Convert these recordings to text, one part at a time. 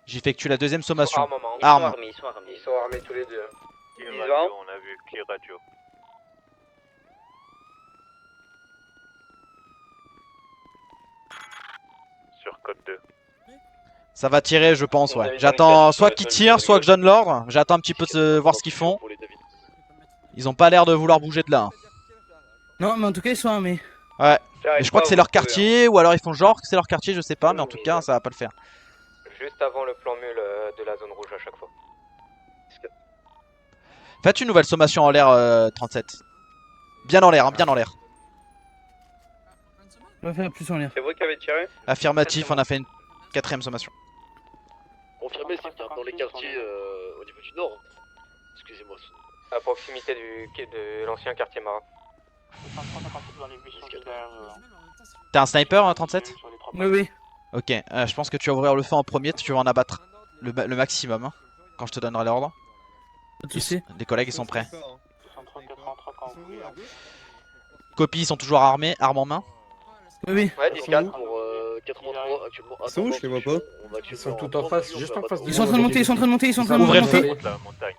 J'effectue la deuxième sommation. Armement. Arme. Ils sont armés. Ils sont armés tous les deux. Clear Ils radio, vont. on a vu clear radio. Sur code 2. Ça va tirer, je pense, Vous ouais. avez J'attends dans soit les qu'ils cases, tirent, sur soit les que je donne l'ordre. J'attends un petit peu de voir ce qu'ils font. Ils ont pas l'air de vouloir bouger de là. Hein. Non, mais en tout cas, ils sont armés. Ouais. Mais je crois que c'est leur quartier, ou alors ils font genre que c'est leur quartier, je sais pas, mais en tout cas, ça va pas le faire. Juste avant le plan mule de la zone rouge à chaque fois. Faites une nouvelle sommation en l'air, 37. Bien en l'air, hein, bien en l'air. On va faire plus en l'air. C'est vous qui avez tiré? Affirmatif, on a fait une quatrième sommation. Confirmé, c'est dans les quartiers au niveau du nord. Excusez-moi. À proximité de l'ancien quartier marin. T'es un sniper, 37? Oui, oui. Ok, je pense que tu vas ouvrir le feu en premier, tu vas en abattre le maximum, hein, quand je te donnerai l'ordre. Pas de soucis. Les collègues, ils sont prêts. Copie, ils sont toujours armés, armes en main. Oui, oui. Ouais, 10-4. Pour 83 actuellement. Ils sont où? Je les vois pas. Ils sont tout en face, juste en face. Ils sont en train de monter, ils sont en train de monter, ils sont en train de Ouvrez le monter. feu. La montagne.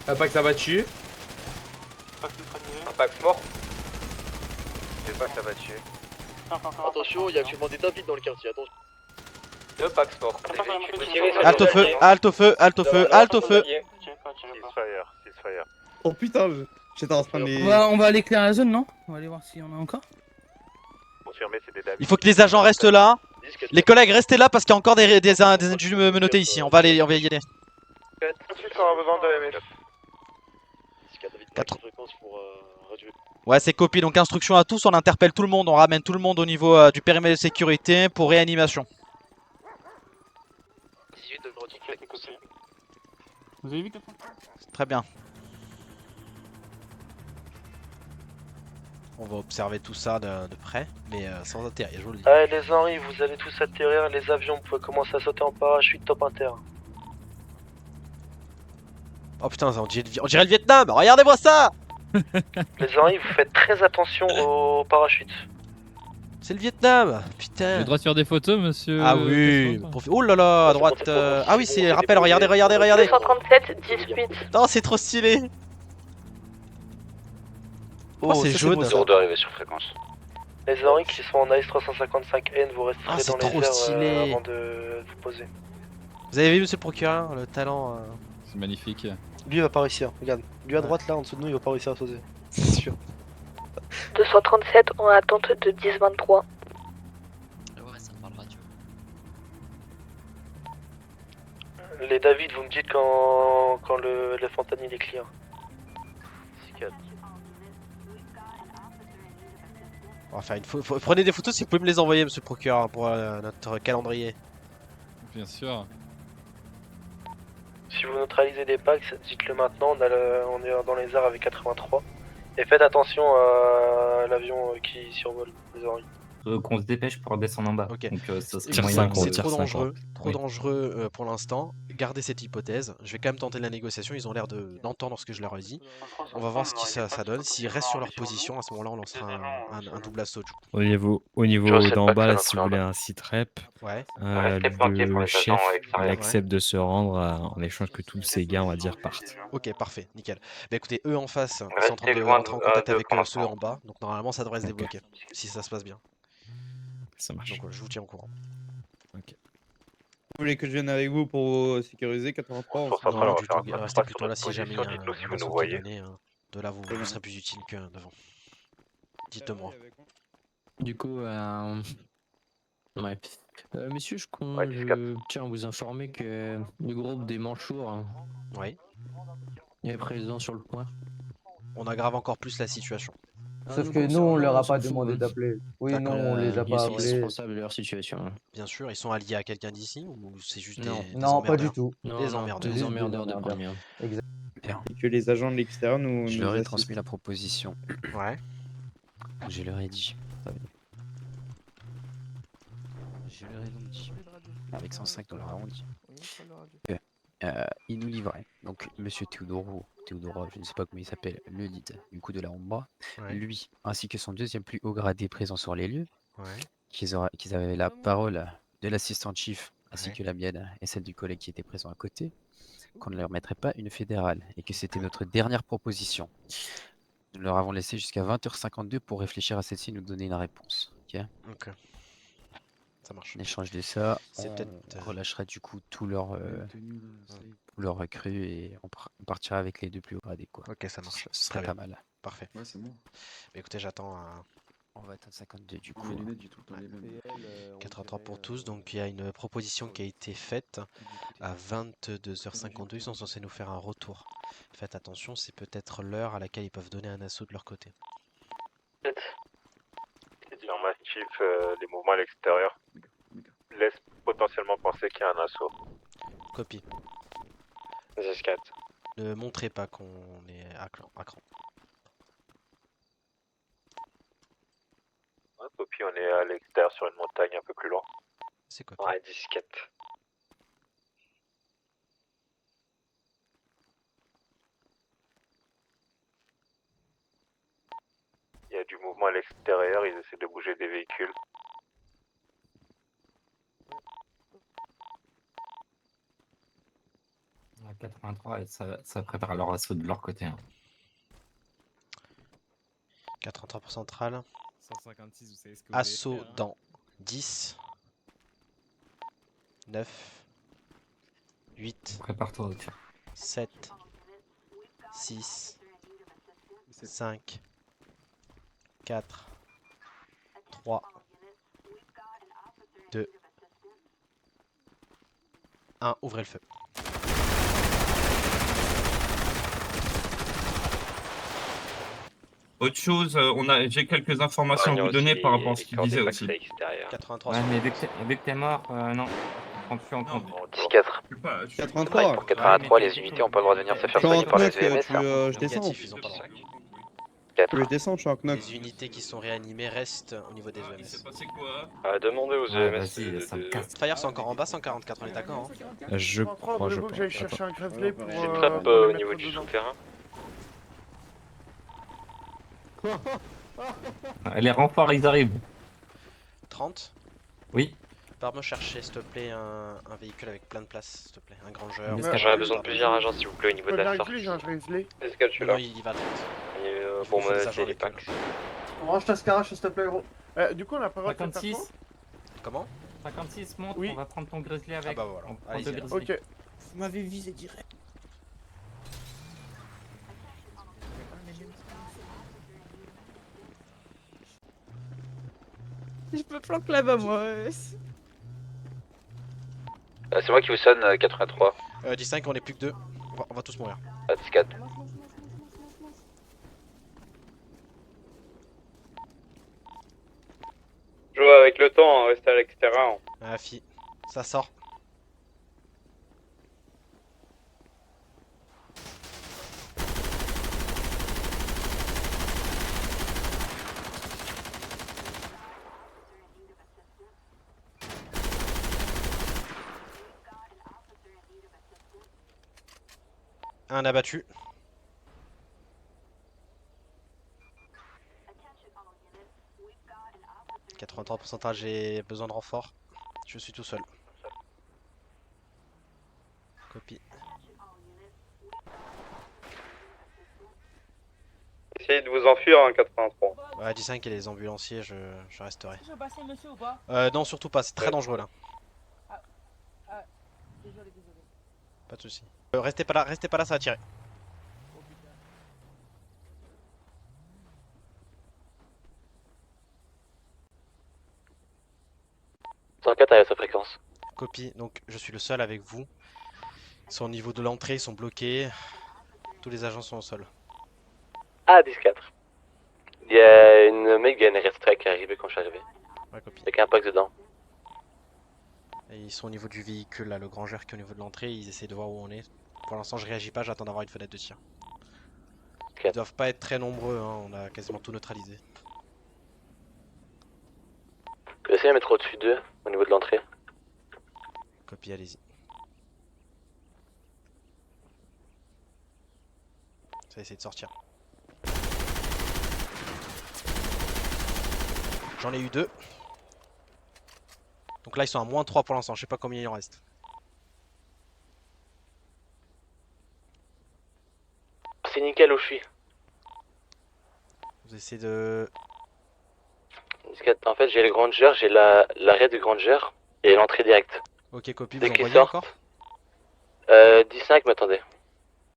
Pas que ça va tuer. Impact mort. Je sais pas que ça va tuer. Attention, il y a actuellement des David dans le quartier. Attention. 2 packs morts. Halte au feu, halte au feu, halte au feu, halte au feu. Ceasefire, ceasefire. Oh putain, j'étais en train de les. On va aller clairer la zone, non? On va aller voir s'il y en a encore. Confirmé, c'est des David. Il faut que les agents restent là. Les collègues, restez là parce qu'il y a encore des individus menottés ici. On va y aller. 4. On a besoin de MF. Quatre. Fréquence pour radio. Ouais, c'est copie. Donc instruction à tous, on interpelle tout le monde, on ramène tout le monde au niveau du périmètre de sécurité pour réanimation. 18 de Brody. Vous avez vu que Très bien. On va observer tout ça de près, mais sans atterrir, je vous le dis. Allez les Henri, vous allez tous atterrir, les avions, vous pouvez commencer à sauter en parachute top inter. Oh putain, on dirait le Vietnam, regardez-moi ça. Les Henri, vous faites très attention aux parachutes. C'est le Vietnam, J'ai putain. le droit de faire des photos, monsieur? Ah oui, oh là là, à droite. Ah oui, c'est rappel, regardez. 237, 18. Non, c'est trop stylé. Oh, c'est jaune. Zone d'arrivée sur fréquence. Les Henri qui sont en AS 355N, vous resterez Ah, c'est dans trop les airs stylé. avant de vous poser. Vous avez vu, monsieur le procureur, le talent C'est magnifique. Lui il va pas réussir, regarde. Lui à droite là en dessous de nous il va pas réussir à sauter. C'est sûr. 237 en attente de 10-23. Les David, vous me dites quand le fentanyl est clear. On va faire une photo. Prenez des photos si vous pouvez me les envoyer, monsieur le procureur, pour notre calendrier. Bien sûr. Si vous neutralisez des packs, dites-le maintenant, on est dans les airs avec 83. Et faites attention à l'avion qui survole les oreilles. Qu'on se dépêche pour descendre en bas. Ok. Donc ça serait C'est moyen qu'on trop tire dangereux, 50. trop dangereux pour l'instant. Gardez cette hypothèse. Je vais quand même tenter la négociation. Ils ont l'air d'entendre ce que je leur ai dit. On va voir ce que ça donne. S'ils restent sur leur position, à ce moment-là, on lancera un double assaut. Du coup. Au niveau d'en bas, là, si vous voulez un site rep, Ouais. le chef il accepte de se rendre en échange que tous ces gars, on va dire, partent. Ok, parfait, nickel. Bah écoutez, eux en face, ils sont en train de rentrer en contact avec ceux en bas. Donc normalement, ça devrait se débloquer. Si ça se passe bien. Ça marche. Donc je vous tiens au courant. Vous voulez que je vienne avec vous pour sécuriser 83? Non, du tout. Restez plutôt là si jamais il y a dites-nous si un vous nous assaut qui est voyez. donné. De là, vous serez plus utile que devant. Dites-moi. Du coup, ouais. Messieurs, je tiens à vous informer que le groupe des Manchours Oui. est présent sur le point. On aggrave encore plus la situation. Sauf que nous, on leur a pas demandé d'appeler. Oui, non, on les a Ils pas sont appelés. responsables de leur situation. Bien sûr, ils sont alliés à quelqu'un d'ici ou c'est juste des Non, pas du emmerdeurs tout. Des emmerdeurs. Des emmerdeurs de première. Exact. Et que les agents de l'extérieur nous. Je nous leur ai assistent. transmis la proposition. Ouais. Je leur ai dit. Je leur ai donc dit. Avec 105 dans leur arrondi. Il nous livrait. Donc, monsieur Teodoro, je ne sais pas comment il s'appelle, le lead du coup de la Ombra, Ouais. lui, ainsi que son deuxième plus haut gradé présent sur les lieux, Ouais. qu'ils avaient la parole de l'assistant chief, ainsi que la mienne et celle du collègue qui était présent à côté, qu'on ne leur mettrait pas une fédérale et que c'était notre dernière proposition. Nous leur avons laissé jusqu'à 20h52 pour réfléchir à celle-ci et nous donner une réponse. Ok. Ça marche. En échange de ça, C'est on peut-être, relâchera du coup tout leur recrue et on partira avec les 2 plus hauts gradés, quoi. Ok, ça marche. Ce Très serait pas bien. mal. Parfait. Ouais, c'est bon. Bah, écoutez, j'attends un... On va atteindre 52 du coup. Mes lunettes, j'ai tout le temps les mêmes. 4h03 pour tous, donc il y a une proposition qui a été faite à 22h52, ils sont censés nous faire un retour. Faites attention, c'est peut-être l'heure à laquelle ils peuvent donner un assaut de leur côté. Affirmatif, les mouvements à l'extérieur laissent potentiellement penser qu'il y a un assaut. Copie. 10-4. Ne montrez pas qu'on est à cran. Copie, on est à l'extérieur sur une montagne un peu plus loin. C'est quoi? Ouais, 10-4. Il y a du mouvement à l'extérieur, ils essaient de bouger des véhicules. À 83, et ça prépare leur assaut de leur côté. 83 pour centrale. 156, vous savez ce que vous Assaut allez faire, hein. dans 10, 9, 8, Prépare-toi au tir. 7, 6, 5, 4, 3, 2, 1, ouvrez le feu. Autre chose, j'ai quelques informations à vous donner par rapport à ce qu'il disait aussi. 83. Ouais, mais vu que t'es mort, non. Prends plus en compte. 10-4. 83. Pour 83, les unités ont pas le droit de venir se faire Je suis en soigner par les knock, EMS. je descends. Négatif, ils ont pas le droit. Je descends, je suis en knock. Les unités qui sont réanimées restent au niveau des EMS. Demandez aux Ouais, EMS. vas-y, ça me casse. Fire, c'est encore en bas, 144, on est d'accord, hein? Je crois, je pense. J'ai une trappe au niveau du souterrain. Les renforts, ils arrivent. 30. Oui. Pars me chercher, s'il te plaît, un véhicule avec plein de place, s'il te plaît. Un grangeur. J'aurais besoin de plusieurs agents, s'il vous plaît, au niveau de la sortie. Est-ce que tu es là? Non, il va 30. Pour faut des me agents c'est les avec packs. Range ta scarage, s'il te plaît, gros. Du coup, on a pas le droit de faire 56. Comment? 56, monte, Oui. on va prendre ton grizzly avec. Ah bah voilà. On prend Allez-y, deux alors. grizzly. Ok. Vous m'avez visé direct. Je me planque là-bas, moi. C'est moi qui vous sonne, 83. 10-5, on est plus que 2. On va tous mourir. 10-4. Jouez avec le temps, restez à l'extérieur. Ah, fi. Ça sort. Un abattu. « 83%, j'ai besoin de renfort. Je suis tout seul. Copie. Essayez de vous enfuir, 83. Ouais, 10-5 et les ambulanciers, je resterai. Je peux passer, monsieur, ou pas? Non, surtout pas, c'est très dangereux là. Désolé. Pas de soucis. Restez pas là, ça va tirer. à sa fréquence. Copie, donc je suis le seul avec vous. Ils sont au niveau de l'entrée, ils sont bloqués. Tous les agents sont au sol. Ah, 10-4. Il y a une Megan Restrek qui est arrivée quand je suis arrivé. Ouais, copie. Avec un pack dedans. Et ils sont au niveau du véhicule, là, le grangeur qui est au niveau de l'entrée, ils essaient de voir où on est. Pour l'instant, je réagis pas, j'attends d'avoir une fenêtre de tir. Ils doivent pas être très nombreux, hein, on a quasiment tout neutralisé. Vous pouvez essayer de mettre au-dessus d'eux, au niveau de l'entrée. Copie, allez-y. Ça va essayer de sortir. J'en ai eu 2. Donc là, ils sont à -3 pour l'instant. Je sais pas combien il en reste. C'est nickel où je suis. Vous essayez de... En fait, j'ai le Granger, j'ai l'arrêt du Granger et l'entrée directe. Ok, copie, Dès vous qu'il envoyez sort. encore 10-5, mais attendez.